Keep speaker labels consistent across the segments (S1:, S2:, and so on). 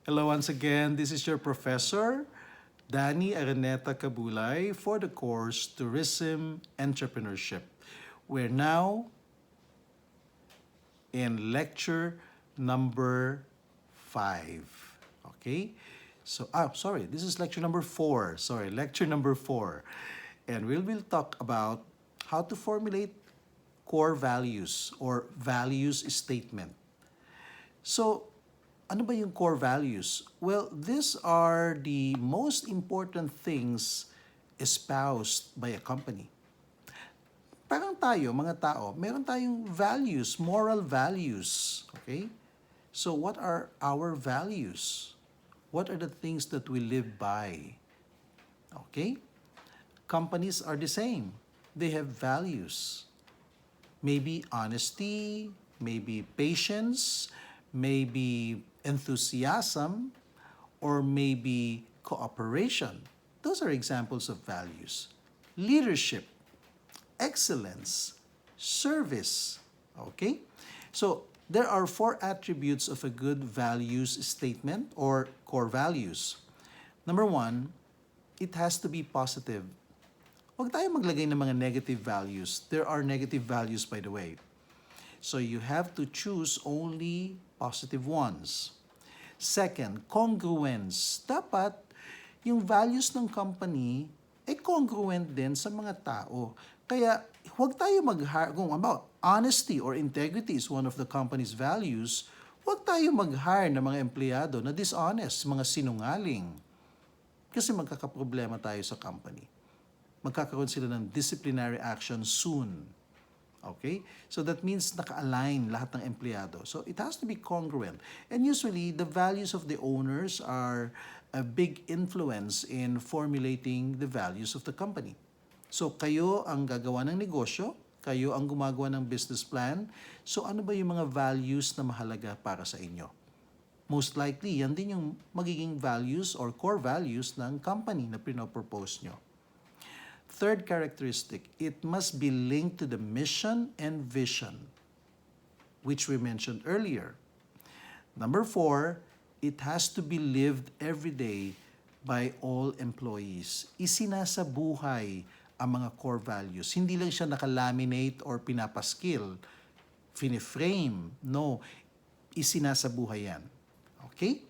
S1: Hello once again, this is your professor, Danny Araneta Cabulay for the course Tourism Entrepreneurship. We're now in lecture number 5. Okay? So, this is lecture number 4. Lecture number 4. And we will talk about how to formulate core values or values statement. So, ano ba yung core values? Well, these are the most important things espoused by a company. Parang tayo, mga tao, meron tayong values, moral values. Okay? So, what are our values? What are the things that we live by? Okay? Companies are the same. They have values. Maybe honesty, maybe patience, maybe enthusiasm, or maybe cooperation. Those are examples of values. Leadership, excellence, service. Okay? So, there are 4 attributes of a good values statement or core values. Number 1, it has to be positive. Huwag tayo maglagay ng mga negative values. There are negative values, by the way. So you have to choose only positive ones. Second, congruence. Dapat yung values ng company ay congruent din sa mga tao. Kaya huwag tayo kung about honesty or integrity is one of the company's values, huwag tayo mag-hire ng mga empleyado na dishonest, mga sinungaling. Kasi magkakaproblema tayo sa company. Magkakaroon sila ng disciplinary action soon. Okay? So that means naka-align lahat ng empleyado. So it has to be congruent. And usually, the values of the owners are a big influence in formulating the values of the company. So kayo ang gagawa ng negosyo, kayo ang gumagawa ng business plan. So ano ba yung mga values na mahalaga para sa inyo? Most likely, yan din yung magiging values or core values ng company na pinopropose nyo. Third characteristic, it must be linked to the mission and vision, which we mentioned earlier. Number 4, it has to be lived every day by all employees. Isinasabuhay ang mga core values. Hindi lang siya nakalaminate or pinapaskil, finiframe. No, isinasabuhay yan. Okay?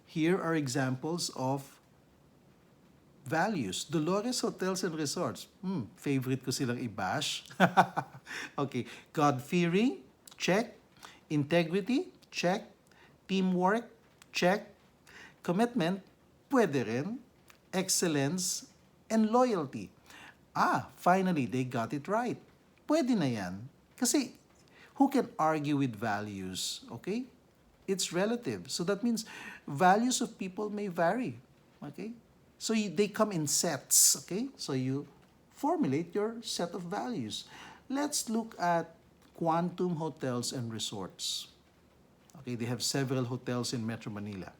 S1: Here are examples of values. Dolores Hotels and Resorts. Favorite ko silang i-bash. Okay. God-fearing, check. Integrity, check. Teamwork, check. Commitment, pwede rin. Excellence, and loyalty. Finally, they got it right. Pwede na yan. Kasi, who can argue with values? Okay? It's relative. So that means, values of people may vary. Okay? So they come in sets, okay? So you formulate your set of values. Let's look at Quantum Hotels and Resorts. Okay, they have several hotels in Metro Manila.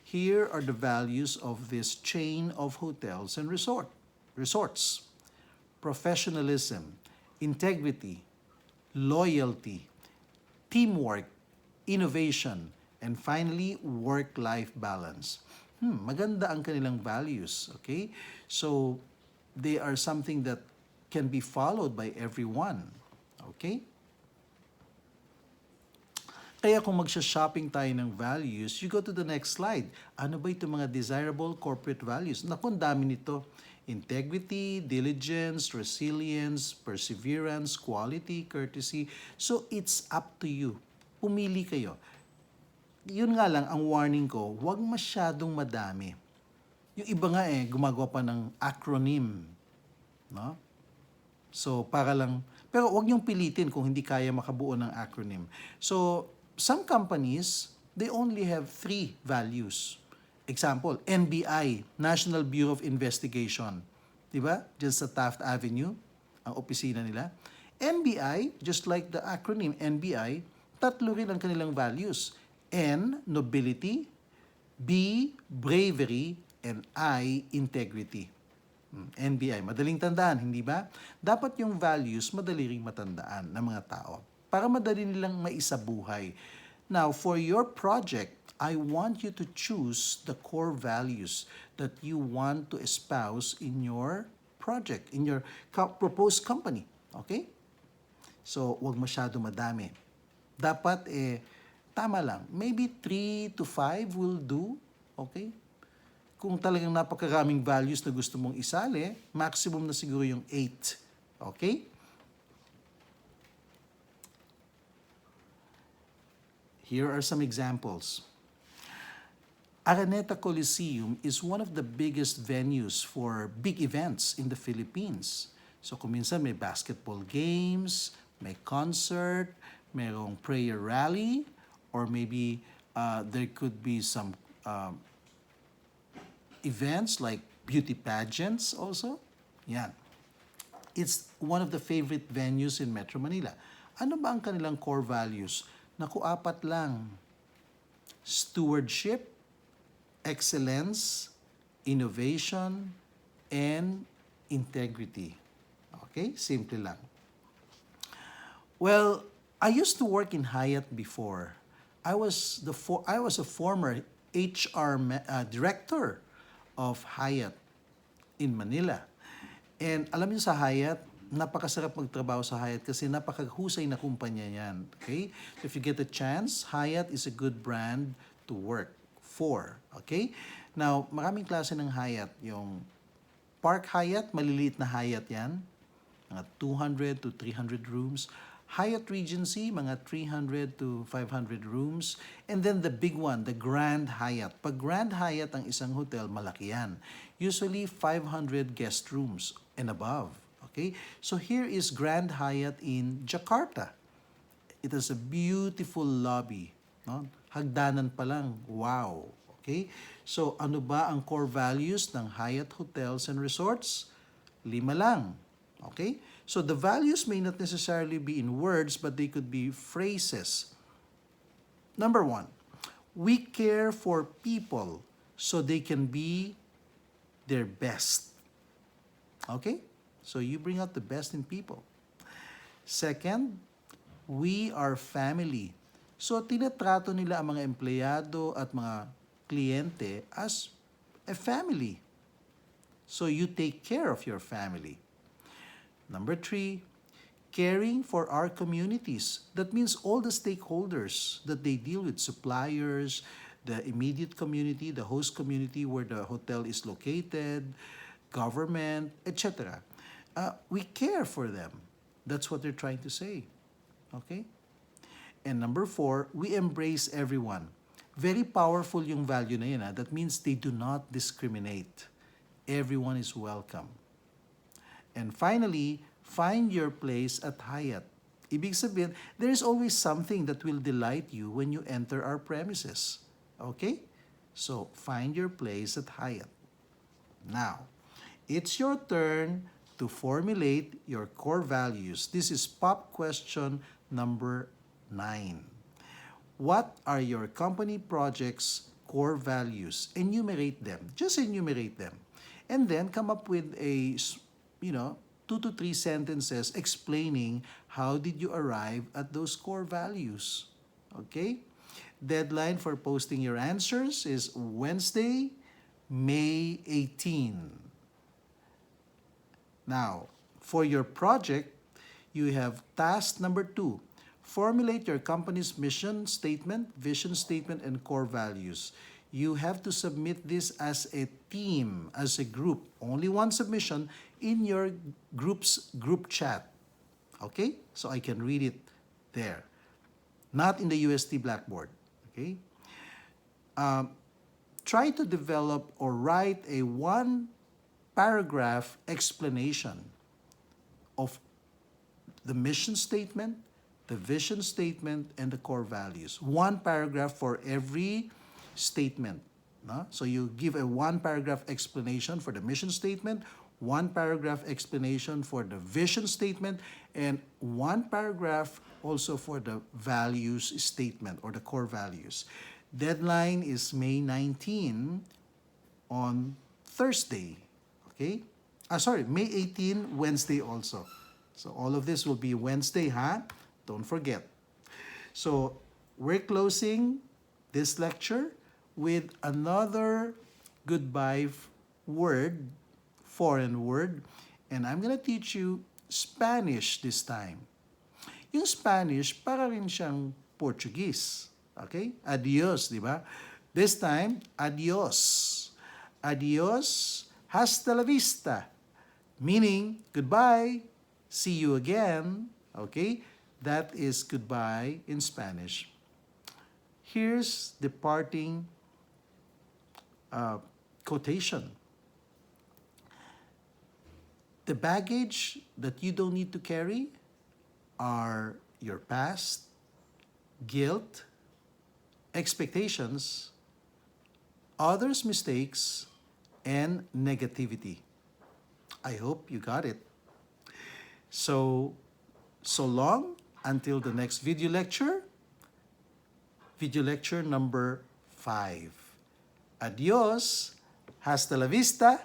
S1: Here are the values of this chain of hotels and resorts. Professionalism, integrity, loyalty, teamwork, innovation, and finally, work-life balance. Maganda ang kanilang values, okay? So, they are something that can be followed by everyone, okay? Kaya kung magsha-shopping tayo ng values, you go to the next slide. Ano ba itong mga desirable corporate values? Naku, ang dami nito. Integrity, diligence, resilience, perseverance, quality, courtesy. So, it's up to you. Pumili kayo. Yun nga lang, ang warning ko, huwag masyadong madami. Yung iba nga gumagawa pa ng acronym. No? So, para lang, pero huwag niyong pilitin kung hindi kaya makabuo ng acronym. So, some companies, they only have 3 values. Example, NBI, National Bureau of Investigation. Diba? Diyan sa Taft Avenue, ang opisina nila. NBI, just like the acronym NBI, 3 rin ang kanilang values. N, nobility, B, bravery, and I, integrity. NBI, madaling tandaan, hindi ba? Dapat yung values madali ring matandaan ng mga tao para madali nilang maisabuhay. Now, for your project, I want you to choose the core values that you want to espouse in your project, in your proposed company. Okay? So, huwag masyado madami. Dapat tama lang. Maybe 3 to 5 will do. Okay? Kung talagang napakaraming values na gusto mong isali, maximum na siguro yung 8. Okay? Here are some examples. Araneta Coliseum is one of the biggest venues for big events in the Philippines. So kung minsan may basketball games, may concert, mayroong prayer rally, or maybe there could be some events like beauty pageants also. Yan. It's one of the favorite venues in Metro Manila. Ano ba ang kanilang core values? Naku, 4 lang. Stewardship, excellence, innovation, and integrity. Okay? Simple lang. Well, I used to work in Hyatt before. I was a former HR director of Hyatt in Manila. And alam niyo sa Hyatt, napakasarap magtrabaho sa Hyatt kasi napakahusay na kumpanya yan. Okay? So if you get a chance, Hyatt is a good brand to work for. Okay? Now, maraming klase ng Hyatt. Yung Park Hyatt, maliliit na Hyatt yan. Mga 200 to 300 rooms. Hyatt Regency, mga 300 to 500 rooms. And then the big one, the Grand Hyatt. Pag Grand Hyatt ang isang hotel, malaki yan. Usually 500 guest rooms and above. Okay? So here is Grand Hyatt in Jakarta. It has a beautiful lobby. No? Hagdanan pa lang. Wow. Okay? So ano ba ang core values ng Hyatt Hotels and Resorts? 5 lang. Okay? So the values may not necessarily be in words, but they could be phrases. Number 1, we care for people so they can be their best. Okay? So you bring out the best in people. Second, we are family. So tinatrato nila ang mga empleyado at mga kliyente as a family. So you take care of your family. Number 3, caring for our communities. That means all the stakeholders that they deal with, suppliers, the immediate community, the host community where the hotel is located, government, etc. We care for them. That's what they're trying to say. Okay? And number 4, we embrace everyone. Very powerful yung value na yun. That means they do not discriminate. Everyone is welcome. And finally, find your place at Hyatt. Ibig sabihin, there is always something that will delight you when you enter our premises. Okay? So, find your place at Hyatt. Now, it's your turn to formulate your core values. This is pop question number 9. What are your company project's core values? Enumerate them. Just enumerate them. And then come up with a 2 to 3 sentences explaining how did you arrive at those core values. Okay? Deadline for posting your answers is Wednesday, May 18. Now, for your project, you have task number 2. Formulate your company's mission statement, vision statement, and core values. You have to submit this as a team, as a group. Only one submission in your group's group chat. Okay? So I can read it there. Not in the UST Blackboard. Okay? Try to develop or write a 1-paragraph explanation of the mission statement, the vision statement, and the core values. 1 paragraph for every statement. No? So you give a 1-paragraph explanation for the mission statement, 1-paragraph explanation for the vision statement, and 1 paragraph also for the values statement or the core values. Deadline is May 19 on Thursday. Okay? May 18, Wednesday also. So all of this will be Wednesday, huh? Don't forget. So we're closing this lecture with another goodbye word, foreign word, and I'm gonna teach you Spanish this time. Yung Spanish, para rin siyang Portuguese. Okay? Adios, di ba? This time, adios. Adios, hasta la vista. Meaning, goodbye, see you again. Okay? That is goodbye in Spanish. Here's the parting quotation. The baggage that you don't need to carry are your past, guilt, expectations, others' mistakes, and negativity. I hope you got it. So long until the next video lecture number 5. Adios, hasta la vista,